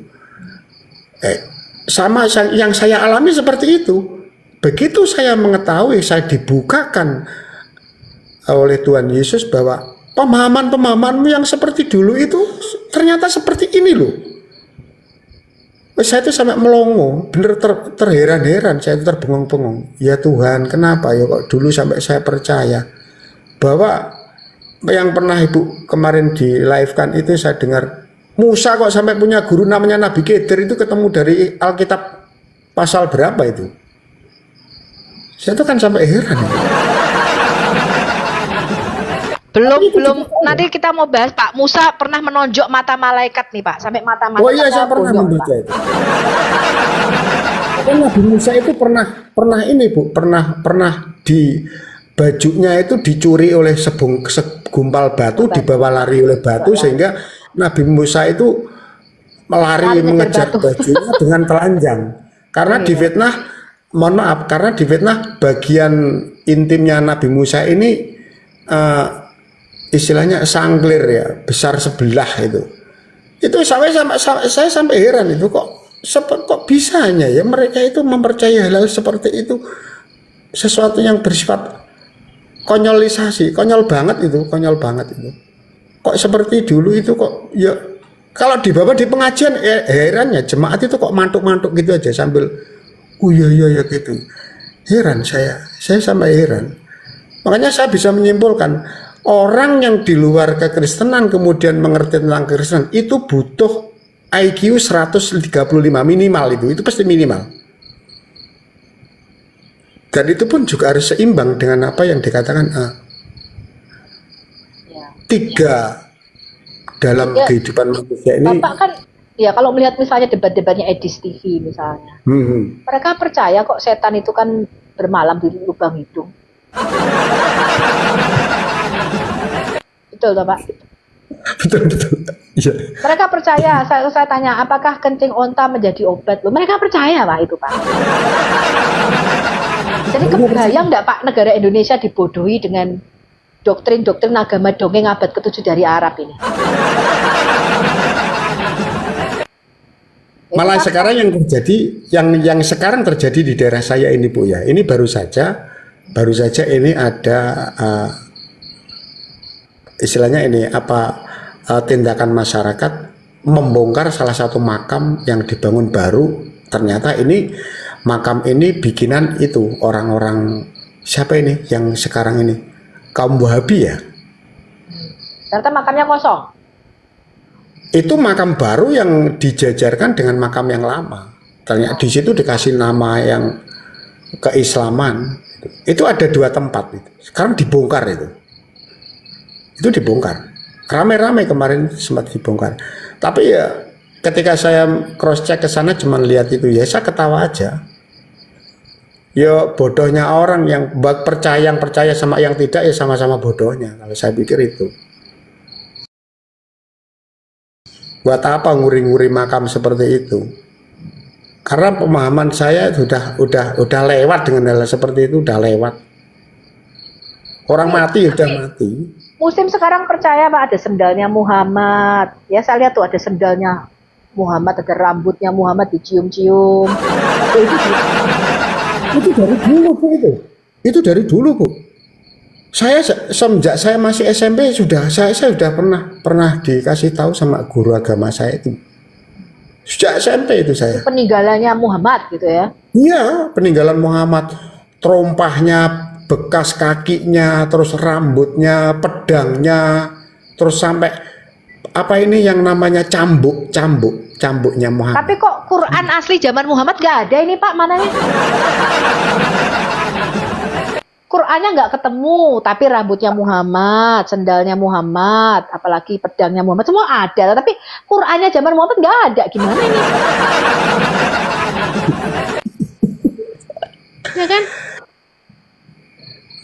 Sama yang saya alami seperti itu. Begitu saya mengetahui, saya dibukakan oleh Tuhan Yesus bahwa pemahaman-pemahamanmu yang seperti dulu itu ternyata seperti ini loh. Saya itu sampai melongo, bener terheran-heran, saya itu terbengong-bengong. Ya Tuhan, kenapa ya kok dulu sampai saya percaya bahwa yang pernah Ibu kemarin di live kan itu saya dengar Musa kok sampai punya guru namanya Nabi Khidir, itu ketemu dari Alkitab pasal berapa itu? Saya tuh kan sampai heran ya. Belum nanti kita mau bahas Pak Musa pernah menonjok mata malaikat nih Pak, sampai mata malaikat. Oh iya, saya pernah membaca itu. Tapi Nabi Musa itu pernah ini Bu, pernah di bajunya itu dicuri oleh segumpal batu, dibawa lari oleh batu sehingga Nabi Musa itu melari mengejar bajunya dengan telanjang karena difitnah. Mohon maaf, karena difitnah bagian intimnya Nabi Musa ini istilahnya sangklir ya, besar sebelah itu. Itu saya sampai heran itu kok bisanya ya mereka itu mempercayai hal seperti itu, sesuatu yang bersifat konyolisasi, konyol banget itu. Kok seperti dulu itu kok ya kalau dibawa di pengajian herannya jemaat itu kok mantuk-mantuk gitu aja sambil oh iya gitu. Heran saya sampai heran. Makanya saya bisa menyimpulkan orang yang di luar kekristenan kemudian mengerti tentang kekristenan itu butuh IQ 135 minimal itu pasti minimal. Dan itu pun juga harus seimbang dengan apa yang dikatakan tiga dalam kehidupan manusia ini. Bapak kan ya kalau melihat misalnya debat-debatnya Edis TV misalnya, mereka percaya kok setan itu kan bermalam di lubang hidung. Betul toh Pak? Betul. Ya. Mereka percaya. Saya tanya, apakah kencing onta menjadi obat? Loh, mereka percaya Pak itu Pak. Jadi kebayang nggak Pak negara Indonesia dibodohi dengan doktrin-doktrin agama dongeng abad ke-7 dari Arab ini? Malah sekarang yang terjadi, yang sekarang terjadi di daerah saya ini Bu ya, ini baru saja ini ada istilahnya ini tindakan masyarakat membongkar salah satu makam yang dibangun baru. Ternyata ini makam ini bikinan itu orang-orang siapa ini yang sekarang ini kaum Wahabi ya. Ternyata makamnya kosong. Itu makam baru yang dijajarkan dengan makam yang lama. Ternyata di situ dikasih nama yang keislaman. Itu ada 2 tempat itu. Sekarang dibongkar itu. Itu dibongkar. Rame-rame kemarin sempat dibongkar. Tapi ya ketika saya cross check ke sana cuma lihat itu ya saya ketawa aja. Ya bodohnya orang yang percaya sama yang tidak ya sama-sama bodohnya. Kalau saya pikir itu. Buat apa nguri-nguri makam seperti itu? Karena pemahaman saya udah lewat dengan hal seperti itu, udah lewat. Orang mati udah mati. Muslim sekarang percaya Pak ada sendalnya Muhammad. Ya saya lihat tuh ada sendalnya Muhammad, ada rambutnya Muhammad dicium-cium. Itu dari dulu Bu itu. Itu dari dulu Bu. Saya semenjak saya masih SMP saya sudah pernah dikasih tahu sama guru agama saya itu. Sejak SMP itu saya. Peninggalannya Muhammad gitu ya? Iya, peninggalan Muhammad. Trompahnya, bekas kakinya, terus rambutnya, pedangnya, terus sampai apa ini yang namanya cambuknya Muhammad. Tapi kok Quran asli zaman Muhammad nggak ada ini Pak, mananya? Qurannya nggak ketemu, tapi rambutnya Muhammad, sendalnya Muhammad, apalagi pedangnya Muhammad, semua ada. Tapi Qurannya zaman Muhammad nggak ada, gimana ini? Ya kan?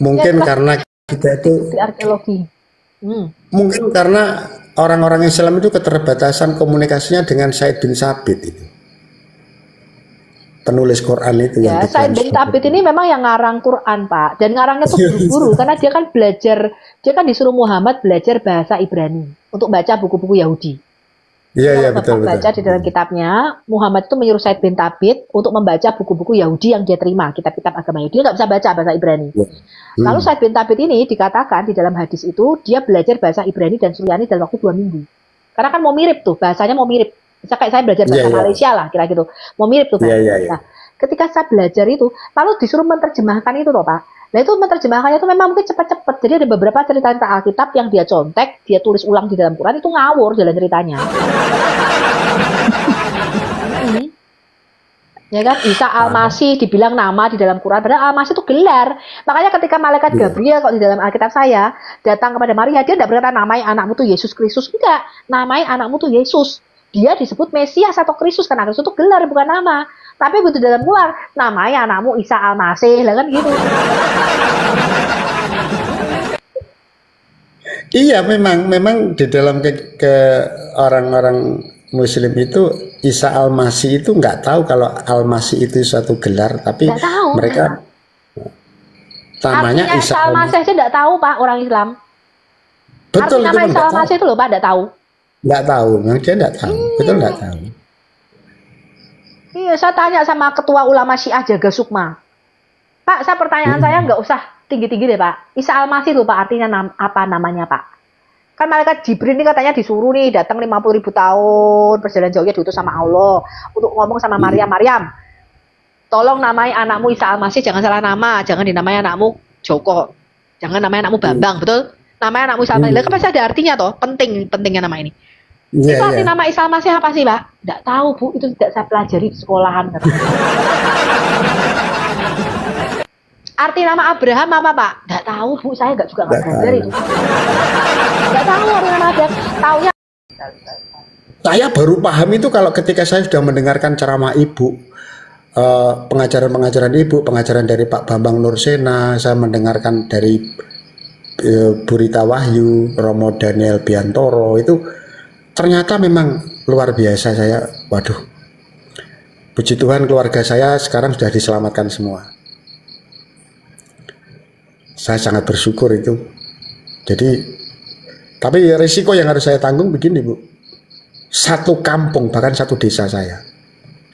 Mungkin ya, karena kita itu di arkeologi. mungkin karena orang-orang Islam itu keterbatasan komunikasinya dengan Said bin Sabit itu. Penulis Quran itu Ya, Said bin Thabit ini memang yang ngarang Quran, Pak. Dan ngarangnya tuh buru-buru karena dia kan disuruh Muhammad belajar bahasa Ibrani untuk baca buku-buku Yahudi. Iya Bapak betul. baca di dalam kitabnya, Muhammad itu menyuruh Said bin Thabit untuk membaca buku-buku Yahudi yang dia terima, kitab-kitab agama Yahudi. Dia nggak bisa baca bahasa Ibrani. Lalu Said bin Thabit ini dikatakan di dalam hadis itu, dia belajar bahasa Ibrani dan Suryani dalam waktu 2 minggu. Karena kan mau mirip tuh, bahasanya mau mirip. Bisa kayak saya belajar bahasa Malaysia lah, kira gitu. Mau mirip tuh. Nah, ketika saya belajar itu, lalu disuruh menerjemahkan itu toh Pak. Nah itu menerjemahkannya itu memang mungkin cepat-cepat. Jadi ada beberapa cerita-cerita Alkitab yang dia contek, dia tulis ulang di dalam Quran, itu ngawur jalan ceritanya. Ya kan, Isa Al-Masih dibilang nama di dalam Quran, padahal Al-Masih itu gelar. Makanya ketika malaikat Gabriel kok di dalam Alkitab saya datang kepada Maria, dia tidak berkata namai anakmu tuh Yesus Kristus, enggak. Namai anakmu tuh Yesus. Dia disebut Mesias atau Kristus karena Kristus itu gelar bukan nama. Tapi begitu dalam Quran, namanya anakmu Isa Al-Masih, lah kan gitu. Iya memang di dalam ke orang-orang Muslim itu Isa Al-Masih itu nggak tahu kalau Al-Masih itu suatu gelar, tapi mereka namanya Isa Al-Masih aja nggak tahu Pak orang Islam. Betul. Arti nama Isa Al-Masih itu loh Pak nggak tahu. Nggak tahu, memang dia nggak tahu, betul nggak tahu. Iya, saya tanya sama ketua ulama Syiah Jaga Sukma. Pak, pertanyaan saya nggak usah tinggi-tinggi deh Pak. Isa Al-Masih loh Pak, artinya apa namanya Pak? Kan malaikat Jibril ini katanya disuruh nih datang 50.000 tahun perjalanan jauhnya diutus sama Allah untuk ngomong sama Maryam. Maryam, tolong namai anakmu Isa Al-Masih, jangan salah nama, jangan dinamai anakmu Joko, jangan namai anakmu Bambang, betul? Namanya anakmu Isa Al-Masih, kan pasti ada artinya toh, pentingnya nama ini. Itu arti nama Isa Al-Masih apa sih Pak? Nggak tahu Bu, itu tidak saya pelajari di sekolahan. Arti nama Abraham apa Pak? Nggak tahu Bu, saya juga nggak belajar itu. Nggak tahu arti nama Abraham. Taunya. Saya baru paham itu kalau ketika saya sudah mendengarkan ceramah Ibu, pengajaran Ibu, pengajaran dari Pak Bambang Nursena, saya mendengarkan dari Burita Wahyu, Romo Daniel Biantoro, itu ternyata memang luar biasa. Saya, waduh, puji Tuhan keluarga saya sekarang sudah diselamatkan semua. Saya sangat bersyukur itu. Jadi, tapi risiko yang harus saya tanggung begini Bu, satu kampung bahkan satu desa saya,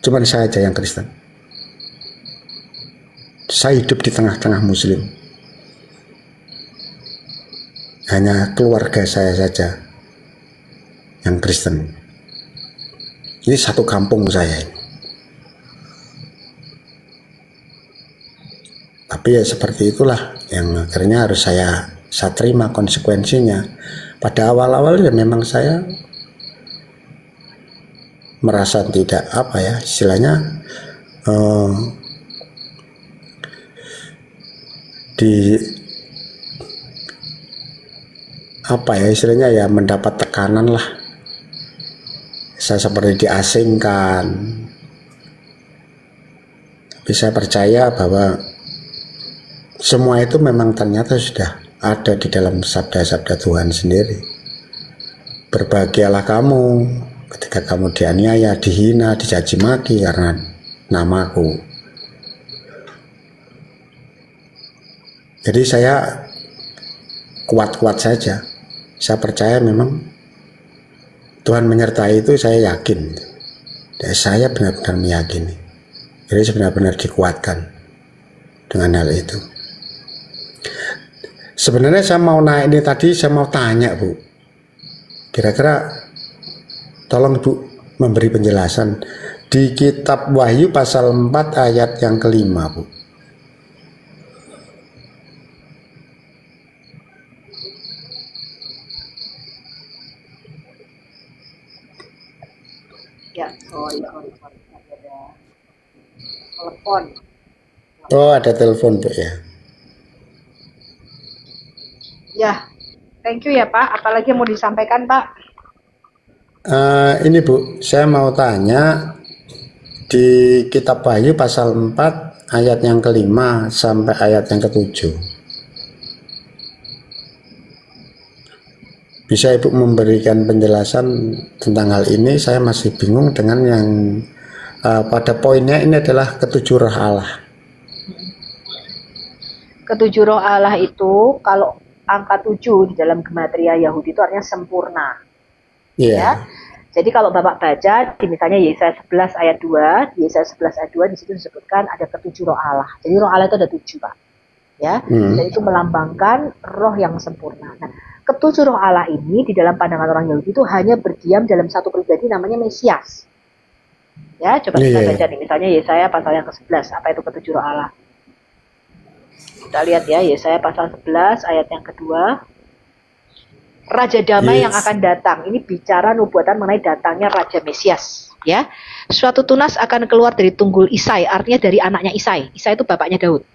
cuman saya aja yang Kristen. Saya hidup di tengah-tengah Muslim. Hanya keluarga saya saja yang Kristen. Ini satu kampung saya. Tapi ya seperti itulah yang akhirnya harus saya terima konsekuensinya. Pada awal-awal ya memang saya merasa tidak apa ya istilahnya istilahnya ya mendapat tekanan lah. Saya seperti diasingkan. Tapi saya percaya bahwa semua itu memang ternyata sudah ada di dalam sabda-sabda Tuhan sendiri. Berbahagialah kamu ketika kamu dianiaya, dihina, dicaci maki karena namaku. Jadi saya kuat-kuat saja. Saya percaya memang Tuhan menyertai itu, saya yakin. Dan saya benar-benar meyakini. Jadi saya benar-benar dikuatkan dengan hal itu. Sebenarnya saya mau naik ini tadi, saya mau tanya Bu. Kira-kira tolong Bu memberi penjelasan di kitab Wahyu pasal 4 ayat yang kelima Bu. Ya, sorry. Ada telepon. Oh, ada telepon Bu ya. Ya, thank you ya Pak. Apalagi yang mau disampaikan Pak? Ini Bu, saya mau tanya di kitab Wahyu pasal 4 ayat yang kelima sampai ayat yang ketujuh. Bisa Ibu memberikan penjelasan tentang hal ini? Saya masih bingung dengan yang pada poinnya ini adalah ketujuh roh Allah. Ketujuh roh Allah itu kalau angka 7 di dalam gematria Yahudi itu artinya sempurna. Iya. Ya. Jadi kalau Bapak baca di misalnya Yesaya 11 ayat 2, di Yesaya 11 ayat 2 di situ disebutkan ada ketujuh roh Allah. Jadi roh Allah itu ada 7, Pak. Ya. Dan itu melambangkan roh yang sempurna. Nah, ketujuh roh Allah ini di dalam pandangan orang Yahudi itu hanya berdiam dalam satu pribadi namanya Mesias. Ya, coba kita baca nih misalnya Yesaya pasal yang ke-11, apa itu ketujuh roh Allah? Kita lihat ya, Yesaya pasal 11 ayat yang kedua. Raja damai yang akan datang. Ini bicara nubuatan mengenai datangnya Raja Mesias. Ya, suatu tunas akan keluar dari tunggul Isai, artinya dari anaknya Isai. Isai itu bapaknya Daud.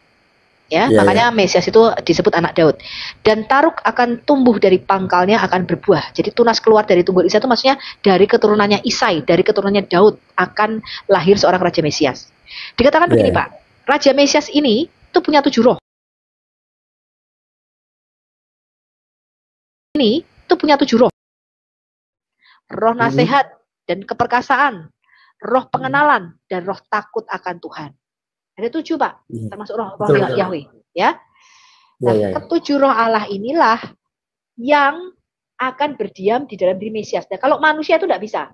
Ya, makanya Mesias itu disebut anak Daud. Dan taruk akan tumbuh dari pangkalnya akan berbuah. Jadi tunas keluar dari tunggul Isai itu maksudnya dari keturunannya Isai, dari keturunannya Daud akan lahir seorang Raja Mesias. Dikatakan begini Pak, Raja Mesias ini itu punya 7 roh. Ini itu punya 7 roh. Roh nasihat dan keperkasaan, roh pengenalan, dan roh takut akan Tuhan. Ada 7 Pak, termasuk roh Yahweh. Ya. Nah, ketujuh roh Allah inilah yang akan berdiam di dalam diri Mesias. Nah, kalau manusia itu tidak bisa.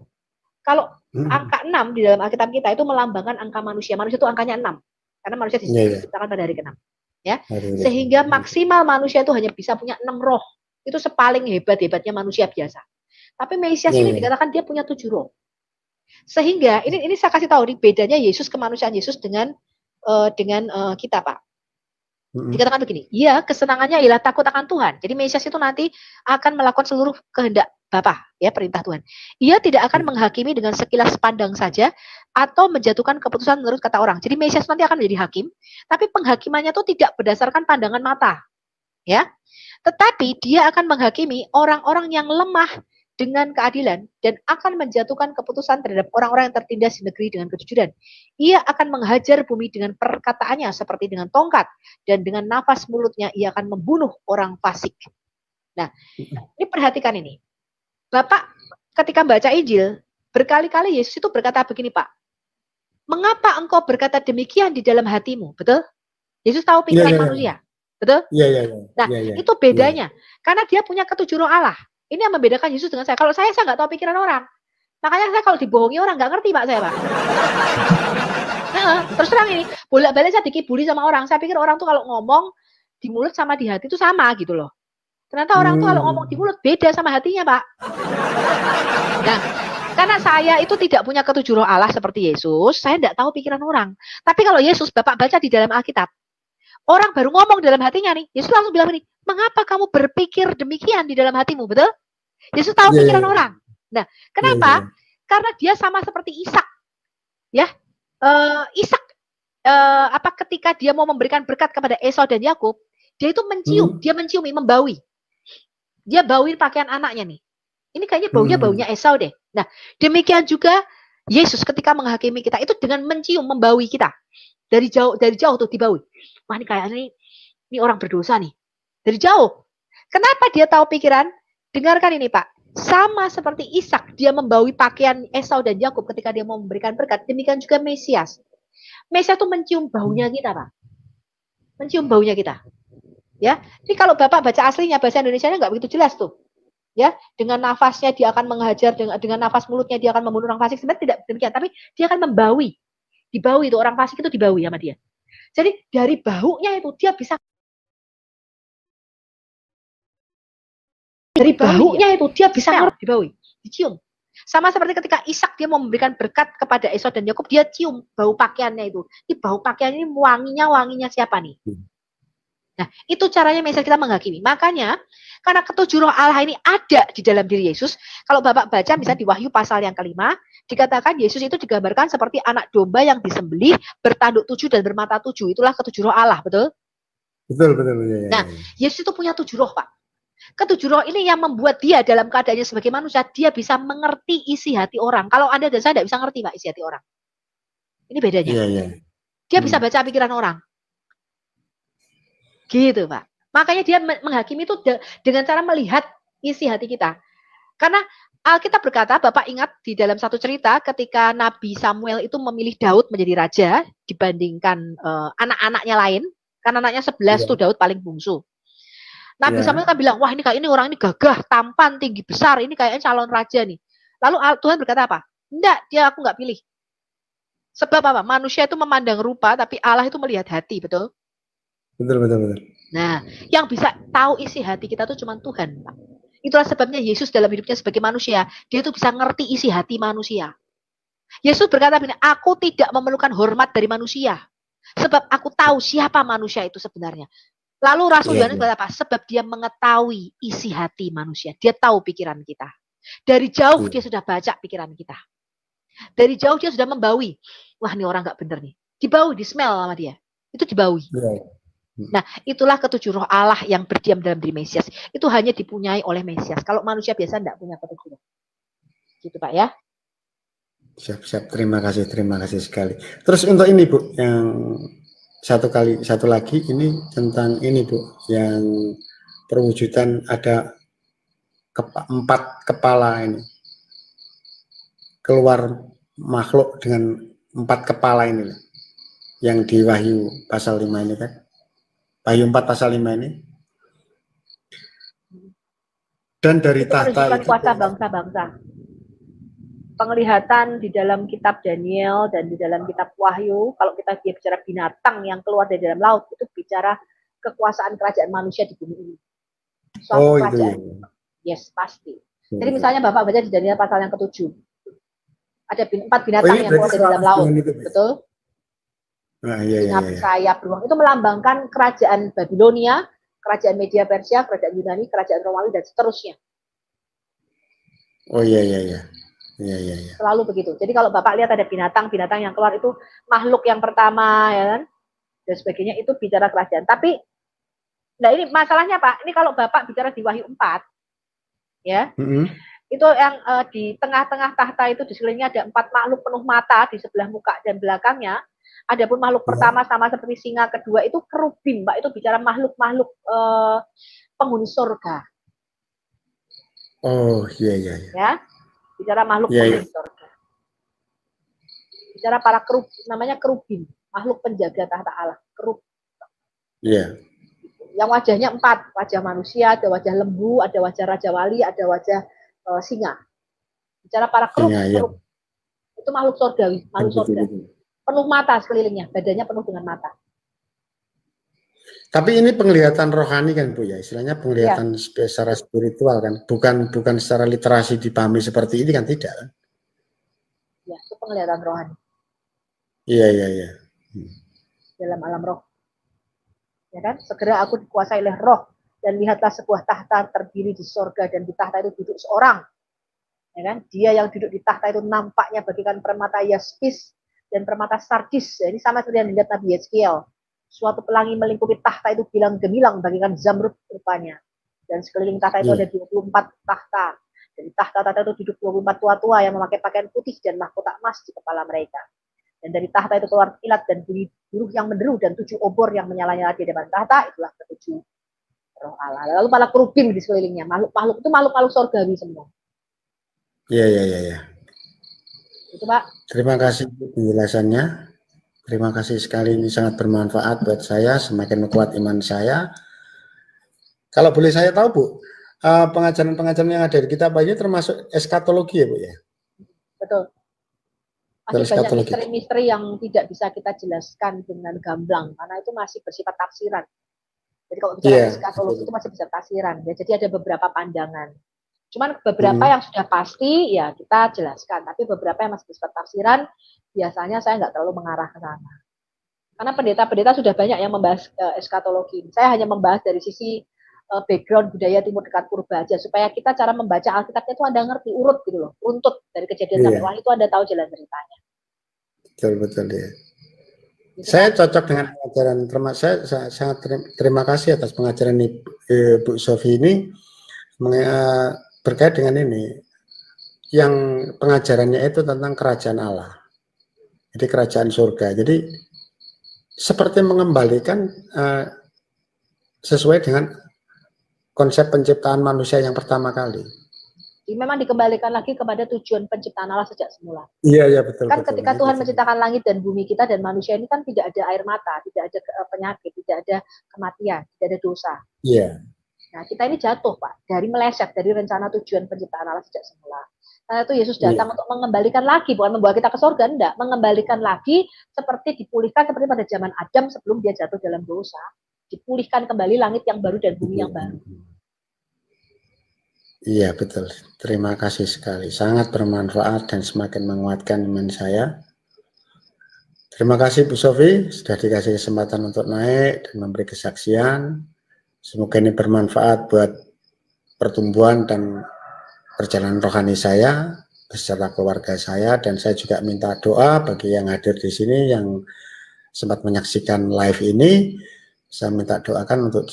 Kalau angka 6 di dalam Alkitab kita itu melambangkan angka manusia. Manusia itu angkanya 6. Karena manusia diciptakan pada hari ke-6. Ya. Sehingga maksimal manusia itu hanya bisa punya 6 roh. Itu sepaling hebat-hebatnya manusia biasa. Tapi Mesias ini dikatakan dia punya 7 roh. Sehingga ini saya kasih tahu nih bedanya Yesus, kemanusiaan Yesus dengan kita Pak. Dikatakan begini, ya kesenangannya ialah takut akan Tuhan. Jadi Mesias itu nanti akan melakukan seluruh kehendak Bapa, ya perintah Tuhan. Ia tidak akan menghakimi dengan sekilas pandang saja atau menjatuhkan keputusan menurut kata orang. Jadi Mesias nanti akan menjadi hakim, tapi penghakimannya itu tidak berdasarkan pandangan mata, ya. Tetapi dia akan menghakimi orang-orang yang lemah dengan keadilan dan akan menjatuhkan keputusan terhadap orang-orang yang tertindas di negeri dengan kejujuran. Ia akan menghajar bumi dengan perkataannya seperti dengan tongkat dan dengan nafas mulutnya ia akan membunuh orang fasik. Nah, ini perhatikan ini. Bapak ketika baca Injil, berkali-kali Yesus itu berkata begini Pak, mengapa engkau berkata demikian di dalam hatimu? Betul? Yesus tahu pikiran manusia. Betul? Nah, itu bedanya. Karena dia punya ketujuh roh Allah. Ini yang membedakan Yesus dengan saya. Kalau saya nggak tahu pikiran orang. Makanya saya kalau dibohongi orang nggak ngerti Pak saya Pak. Terus terang ini, bolak-balik saya dikibuli sama orang. Saya pikir orang tuh kalau ngomong di mulut sama di hati itu sama gitu loh. Ternyata orang tuh kalau ngomong di mulut beda sama hatinya Pak. Nah, karena saya itu tidak punya ketujuh roh Allah seperti Yesus, saya tidak tahu pikiran orang. Tapi kalau Yesus, Bapak baca di dalam Alkitab, orang baru ngomong dalam hatinya nih, Yesus langsung bilang begini, mengapa kamu berpikir demikian di dalam hatimu, betul? Yesus tahu pikiran orang. Nah, kenapa? Karena dia sama seperti Ishak, ya. Ishak, ketika dia mau memberikan berkat kepada Esau dan Yakub, dia itu mencium, dia menciumi, membaui. Dia bauin pakaian anaknya nih. Ini kayaknya baunya Esau deh. Nah, demikian juga Yesus ketika menghakimi kita itu dengan mencium, membaui kita. Dari jauh tuh dibaui. Wah, ini kayaknya ini orang berdosa nih. Dari jauh. Kenapa dia tahu pikiran? Dengarkan ini Pak. Sama seperti Ishak, dia membaui pakaian Esau dan Yakub ketika dia mau memberikan berkat. Demikian juga Mesias. Mesias itu mencium baunya kita Pak. Mencium baunya kita. Ya, jadi kalau Bapak baca aslinya bahasa Indonesianya nggak begitu jelas tuh. Ya, dengan nafasnya dia akan menghajar, dengan nafas mulutnya dia akan membunuh orang fasik. Sebenarnya tidak demikian, tapi dia akan membaui. Dibaui itu orang fasik itu dibaui sama dia. Jadi dari baunya itu dia bisa dibaui, dicium. Sama seperti ketika Ishak dia mau memberikan berkat kepada Esau dan Yakub, dia cium bau pakaiannya itu. Ini bau pakaian ini wanginya siapa nih? Nah, itu caranya Mesias kita menghakimi. Makanya, karena ketujuh roh Allah ini ada di dalam diri Yesus, kalau Bapak baca misalnya di Wahyu pasal yang ke-5, dikatakan Yesus itu digambarkan seperti anak domba yang disembelih, bertanduk 7 dan bermata 7. Itulah ketujuh roh Allah, betul? Betul. Nah, Yesus itu punya 7 roh, Pak. Ketujuh roh ini yang membuat dia dalam keadaannya sebagai manusia, dia bisa mengerti isi hati orang. Kalau Anda dan saya tidak bisa ngerti, Pak, isi hati orang. Ini bedanya. Dia bisa baca pikiran orang. Gitu Pak. Makanya dia menghakimi itu dengan cara melihat isi hati kita. Karena Alkitab berkata, Bapak ingat di dalam satu cerita ketika Nabi Samuel itu memilih Daud menjadi raja dibandingkan anak-anaknya lain, karena anaknya 11 tuh Daud paling bungsu. Nabi Samuel kan bilang, wah ini orang ini gagah, tampan, tinggi besar, ini kayaknya calon raja nih. Lalu Tuhan berkata apa? Enggak, aku nggak pilih. Sebab apa? Manusia itu memandang rupa, tapi Allah itu melihat hati, betul? Betul. Nah, yang bisa tahu isi hati kita tuh cuma Tuhan, Pak. Itulah sebabnya Yesus dalam hidupnya sebagai manusia, dia tuh bisa ngerti isi hati manusia. Yesus berkata begini, aku tidak memerlukan hormat dari manusia, sebab aku tahu siapa manusia itu sebenarnya. Lalu Rasul Yohanes berkata apa? Sebab dia mengetahui isi hati manusia. Dia tahu pikiran kita. Dari jauh dia sudah baca pikiran kita. Dari jauh dia sudah membaui. Wah, ini orang nggak bener nih. Dibaui, di-smell sama dia. Itu dibaui. Nah, itulah ketujuh roh Allah yang berdiam dalam diri Mesias. Itu hanya dipunyai oleh Mesias. Kalau manusia biasa tidak punya ketujuh roh. Gitu Pak ya. Siap. Terima kasih sekali. Terus untuk ini Bu, yang satu lagi ini tentang ini Bu, yang perwujudan ada 4 kepala ini. Keluar makhluk dengan 4 kepala ini yang di Wahyu pasal 5 ini kan. Wahyu 4 pasal 5 ini. Dan dari itu tahta itu kuasa bangsa-bangsa. Penglihatan di dalam kitab Daniel dan di dalam kitab Wahyu, kalau kita bicara binatang yang keluar dari dalam laut, itu bicara kekuasaan kerajaan manusia di bumi ini. Suatu kerajaan. Itu ya. Yes, pasti. Jadi misalnya Bapak baca di Daniel pasal yang ke-7. Ada 4 binatang yang keluar dari dalam laut. Betul? Nah, iya. Sayap beruang itu melambangkan kerajaan Babilonia, kerajaan Media Persia, kerajaan Yunani, kerajaan Romawi dan seterusnya. Oh iya. Selalu begitu. Jadi kalau Bapak lihat ada binatang yang keluar itu makhluk yang pertama ya kan dan sebagainya, itu bicara kerajaan. Tapi nah ini masalahnya Pak, ini kalau Bapak bicara di Wahyu 4 ya. Itu yang di tengah-tengah tahta itu di sekelilingnya ada 4 makhluk penuh mata di sebelah muka dan belakangnya. Adapun makhluk pertama sama seperti singa, kedua itu kerubim, Mbak. Itu bicara makhluk-makhluk penghuni surga. Oh, iya. Ya, bicara makhluk penghuni surga. Bicara para namanya kerubim, makhluk penjaga tahta Allah, kerub. Iya. Yang wajahnya 4, wajah manusia, ada wajah lembu, ada wajah raja wali, ada wajah singa. Bicara para kerub, itu makhluk surgawi, makhluk surga. Penuh mata sekelilingnya, badannya penuh dengan mata. Tapi ini penglihatan rohani kan Bu ya, istilahnya penglihatan secara spiritual kan, bukan secara literasi dipahami seperti ini kan, tidak kan? Ya, itu penglihatan rohani. Iya. Dalam alam roh. Ya kan? Segera aku dikuasai oleh roh dan lihatlah sebuah tahta terdiri di sorga dan di tahta itu duduk seorang. Ya kan? Dia yang duduk di tahta itu nampaknya bagikan permata yaspis dan permata sardis. Ini sama seperti yang dilihat Nabi Yeskiel. Suatu pelangi melingkupi tahta itu bilang gemilang bagikan zamrud rupanya. Dan sekeliling tahta itu ada 24 tahta. Dari tahta-tahta itu duduk 24 tua-tua yang memakai pakaian putih dan mahkota emas di kepala mereka. Dan dari tahta itu keluar kilat dan bunyi buruh yang menderu dan 7 obor yang menyala-nyala di depan tahta. Itulah ke-7 roh Allah. Lalu para kerubim di sekelilingnya. Makhluk-makhluk itu makhluk-makhluk surgawi semua. Iya. Itu Pak. Terima kasih penjelasannya. Terima kasih sekali, ini sangat bermanfaat buat saya, semakin kuat iman saya. Kalau boleh saya tahu Bu, pengajaran-pengajaran yang ada di kitab ini termasuk eskatologi ya Bu ya? Betul. Masih banyak misteri-misteri yang tidak bisa kita jelaskan dengan gamblang, karena itu masih bersifat tafsiran. Jadi kalau bicara eskatologi itu masih bisa tafsiran. Ya, jadi ada beberapa pandangan. Cuman beberapa yang sudah pasti ya kita jelaskan, tapi beberapa yang masih bersifat tafsiran biasanya saya nggak terlalu mengarah ke sana. Karena pendeta-pendeta sudah banyak yang membahas eskatologi. Saya hanya membahas dari sisi background budaya Timur Dekat Purba aja, supaya kita cara membaca Alkitabnya itu Anda ngerti urut gitu loh, runtut dari kejadian sampai wahyu itu Anda tahu jalan ceritanya. Betul ya. Gitu, saya cocok dengan pengajaran, saya sangat terima kasih atas pengajaran Bu Sofi ini berkait dengan ini, yang pengajarannya itu tentang kerajaan Allah, jadi kerajaan surga. Jadi seperti mengembalikan sesuai dengan konsep penciptaan manusia yang pertama kali. Jadi memang dikembalikan lagi kepada tujuan penciptaan Allah sejak semula. Iya, ya betul. Kan betul, ketika Tuhan menciptakan langit dan bumi kita dan manusia ini kan tidak ada air mata, tidak ada penyakit, tidak ada kematian, tidak ada dosa. Iya. Nah, kita ini jatuh, Pak, dari meleset dari rencana tujuan penciptaan Allah sejak semula. Karena itu Yesus datang untuk mengembalikan lagi, bukan membawa kita ke surga, enggak, mengembalikan lagi seperti dipulihkan seperti pada zaman Adam sebelum dia jatuh dalam dosa. Dipulihkan kembali langit yang baru dan bumi yang baru. Iya betul, terima kasih sekali, sangat bermanfaat dan semakin menguatkan iman saya. Terima kasih Bu Sofi, sudah dikasih kesempatan untuk naik dan memberi kesaksian. Semoga ini bermanfaat buat pertumbuhan dan perjalanan rohani saya beserta keluarga saya, dan saya juga minta doa bagi yang hadir di sini yang sempat menyaksikan live ini. Saya minta doakan untuk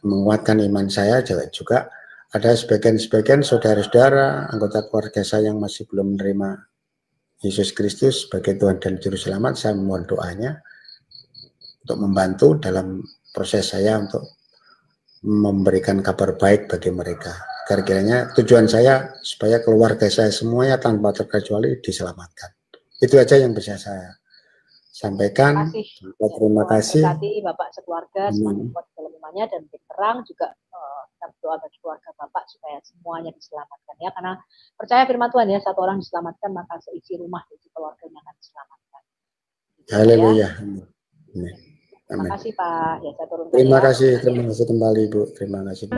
menguatkan iman saya juga. Ada sebagian saudara-saudara, anggota keluarga saya yang masih belum menerima Yesus Kristus sebagai Tuhan dan Juru Selamat. Saya mohon doanya untuk membantu dalam proses saya untuk memberikan kabar baik bagi mereka. Agar kiranya tujuan saya supaya keluarga saya semuanya tanpa terkecuali diselamatkan. Itu aja yang bisa saya sampaikan. Terima kasih. Bapak sekeluarga semakin kuat dalam imannya dan terang juga. Berdoa bagi keluarga Bapak supaya semuanya diselamatkan ya, karena percaya firman Tuhan ya, satu orang diselamatkan maka seisi rumah itu keluarganya akan diselamatkan. Haleluya. Terima kasih Pak. Ya, saya turun. Terima kasih kembali Bu. Terima kasih.